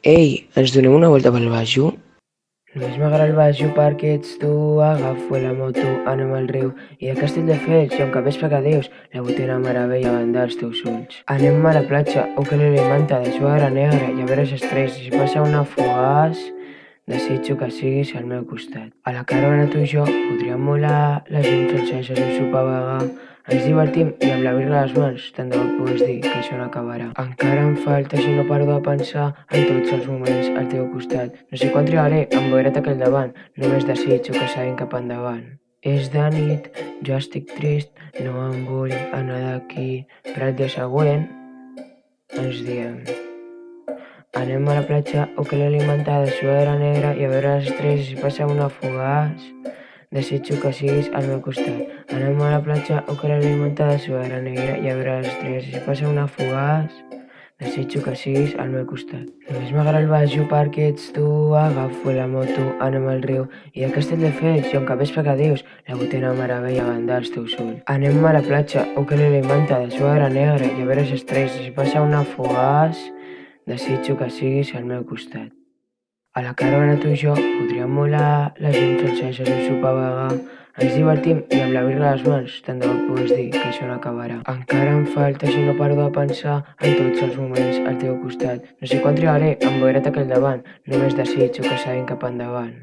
Ei, ens donem una volta pel Bajo? Només m'agrada el Bajo perquè ets tu, agafo la moto, anem al riu, i a Castelldefels, i on capes pecadéus, la botena meravella van dels teus ulls. Anem a la platja, ukelele i manta de suara negra, i a veure les estrelles, i si passa una fugaç, desitjo que siguis al meu costat. A la caravana tu i jo podríem molar, la llum s'encesa i sopar vegà, ens divertim i amb la birra a les mans, tant de bo pogués dir que això no acabarà. Encara em falta si no paro de pensar en tots els moments al teu costat. No sé quan trigaré en veure't aquí al davant, només desitjo que seguim cap endavant. És de nit, jo estic trist, no em vull anar d'aquí, però el dia següent ens diem: anem a la platja, ukelele i manta de suadora negra, i a veure les estrelles i si passa una fugaç, desitjo que siguis al meu costat. Anem a la platja, ukelele i manta de suadora negra, i a veure les estrelles i si passa una fugaç, desitjo que siguis al meu costat. Només m'agrada el Bajo perquè ets tu, agafo la moto, anem al riu, i a Castelldefels, i on capes pecadéus, la botena meravella van dels teus ulls. Anem a la platja, ukelele i manta de suadora negra, i a veure les estrelles i si passa una fugaç, desitjo que siguis al meu costat. A la caravana tu i jo podríem molar, la llum s'encesa i sopar vegà, ens divertim i amb la birra a les mans, tant de bo pogués dir que això no acabarà. Encara em falta si no paro de pensar en tots els moments al teu costat. No sé quan trigaré en veure't aquí al davant, només desitjo que seguim cap endavant.